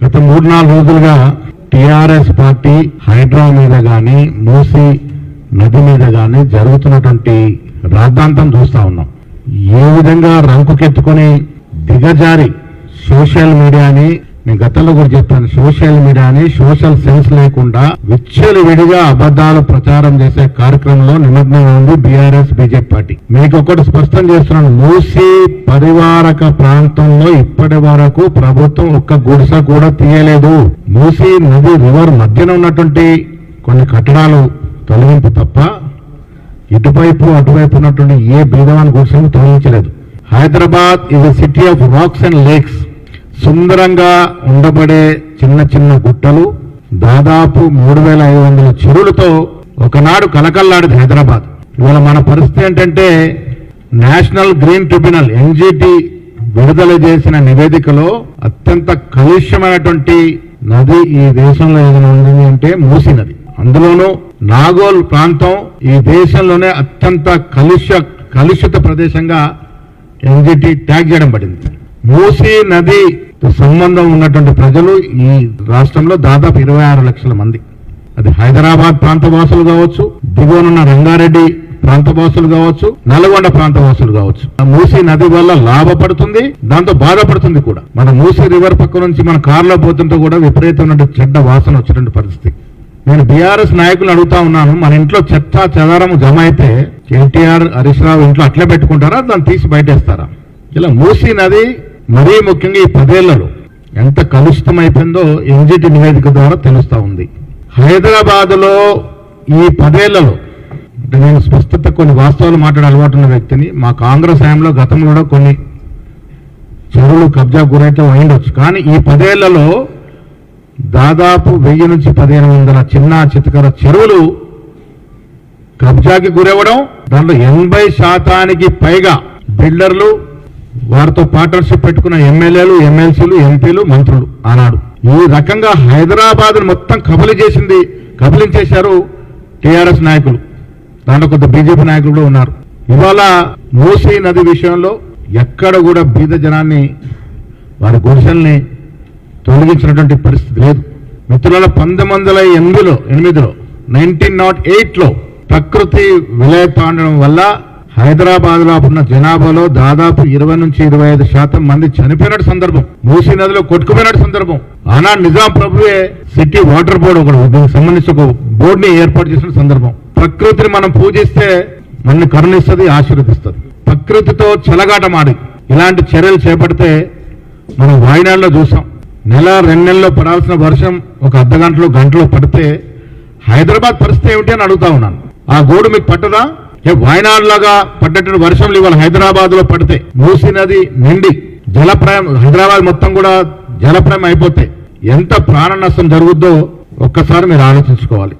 గత 3-4 రోజులుగా TRS party Hydraa మీద గాని మూసీ నది మీద గాని జరుగుతున్నటువంటి రాద్ధాంతం చూస్తా ఉన్నాం. ఏ విధంగా రంకుకెత్తుకొని దిగజారి సోషల్ మీడియాని, నేను గతంలో కూడా చెప్పాను, సోషల్ మీడియాని సోషల్ సెన్స్ లేకుండా విచ్చలు విడిగా అబద్ధాలు ప్రచారం చేసే కార్యక్రమంలో నిమగ్నం ఉంది బీఆర్ఎస్ బీజేపీ పార్టీ. మీకు ఒకటి స్పష్టం చేస్తున్నాను, మూసీ పరివారక ప్రాంతంలో ఇప్పటి వరకు ప్రభుత్వం ఒక్క గుడిసె కూడా తీయలేదు. మూసీ నది రివర్ మధ్యన ఉన్నటువంటి కొన్ని కట్టడాలు తొలగింపు తప్ప ఇటువైపు అటువైపు ఉన్నటువంటి ఏ బీదవాని గుడిసెను తొలగించలేదు. Hyderabad is a city of rocks and lakes. సుందరంగా ఉండబడే చిన్న చిన్న గుట్టలు, దాదాపు 3500 చెరువులతో ఒకనాడు కలకల్లాడింది హైదరాబాద్. ఇవాళ మన పరిస్థితి ఏంటంటే, నేషనల్ గ్రీన్ ట్రిబ్యునల్ ఎన్జిటి విడుదల చేసిన నివేదికలో అత్యంత కలుష్యమైనటువంటి నది ఈ దేశంలో ఏదైనా ఉంది అంటే మూసీ నది. అందులోనూ నాగోల్ ప్రాంతం ఈ దేశంలోనే అత్యంత కలుషిత ప్రదేశంగా ఎన్జిటి ట్యాగ్ చేయడం పడింది. మూసీ నది సంబంధం ఉన్నటువంటి ప్రజలు ఈ రాష్ట్రంలో దాదాపు 26 లక్షల మంది. అది హైదరాబాద్ ప్రాంతవాసులు కావచ్చు, దిగువనున్న రంగారెడ్డి ప్రాంతవాసులు కావచ్చు, నల్గొండ ప్రాంతవాసులు కావచ్చు. మూసీ నది వల్ల లాభపడుతుంది, దాంతో బాధపడుతుంది కూడా. మన మూసీ రివర్ పక్క నుంచి మన కారులో పోతుంటే కూడా విపరీతమైన చెడ్డ వాసన వచ్చేటువంటి పరిస్థితి. నేను బీఆర్ఎస్ నాయకులు అడుగుతా ఉన్నాను, మన ఇంట్లో చెత్త చెదారము జమ అయితే ఎన్టీఆర్, హరీష్ రావు ఇంట్లో అట్లే పెట్టుకుంటారా, దాన్ని తీసి బయటేస్తారా? ఇలా మూసీ నది మరీ ముఖ్యంగా ఈ 10 ఏళ్లలో ఎంత కలుషితం అయిపోయిందో ఎన్జిటి నివేదిక ద్వారా తెలుస్తా ఉంది. హైదరాబాద్ లో ఈ 10 ఏళ్లలో, అంటే నేను స్పష్టత కొన్ని వాస్తవాలు మాట్లాడే అలవాటు ఉన్న వ్యక్తిని, మా కాంగ్రెస్ హయాంలో గతంలో కూడా కొన్ని చెరువులు కబ్జా గురైతే అయిండొచ్చు, కానీ ఈ 10 ఏళ్లలో దాదాపు 1000 నుంచి 1500 చిన్న చితకర చెరువులు కబ్జాకి గురవ్వడం, దాంట్లో 80% పైగా బిల్డర్లు, వారితో పార్ట్నర్షిప్ పెట్టుకున్న ఎమ్మెల్యేలు, ఎమ్మెల్సీలు, ఎంపీలు, మంత్రులు ఆనాడు. ఈ రకంగా హైదరాబాద్ మొత్తం కబలించేశారు టిఆర్ఎస్ నాయకులు. దాంట్లో కొంత బీజేపీ నాయకులు కూడా ఉన్నారు. ఇవాళ మూసీ నది విషయంలో ఎక్కడ కూడా బీద జనాన్ని, వారి గుడిసెల్ని తొలగించినటువంటి పరిస్థితి లేదు. మిత్రుల 1908లో ప్రకృతి విలయ తాండడం వల్ల హైదరాబాద్ లో ఉన్న జనాభాలో దాదాపు 20 నుంచి 25% మంది చనిపోయిన సందర్భం, మూసీ నదిలో కొట్టుకుపోయిన సందర్భం. ఆనాడు నిజాం ప్రభువే సిటీ వాటర్ బోర్డు ఒకటి దీనికి సంబంధించి ఒక బోర్డుని ఏర్పాటు చేసిన సందర్భం. ప్రకృతిని మనం పూజిస్తే మనల్ని కరుణిస్తుంది, ఆశీర్వదిస్తుంది. ప్రకృతితో చెలగాటమాడి ఇలాంటి చర్యలు చేపడితే మనం వాయినాడులో చూసాం. 1-2 నెలల్లో పడాల్సిన వర్షం ఒక గంటలో పడితే హైదరాబాద్ పరిస్థితి ఏమిటి అని అడుగుతా ఉన్నాను. ఆ గోడు మీకు పట్టదా? వాయనాడు లాగా పడ్డటువంటి వర్షంలు ఇవాళ హైదరాబాద్ లో పడితే మూసీ నది నిండి జలప్రాయం, హైదరాబాద్ మొత్తం కూడా జలప్రాయం అయిపోతే ఎంత ప్రాణ నష్టం జరుగుద్దో ఒక్కసారి మీరు ఆలోచించుకోవాలి.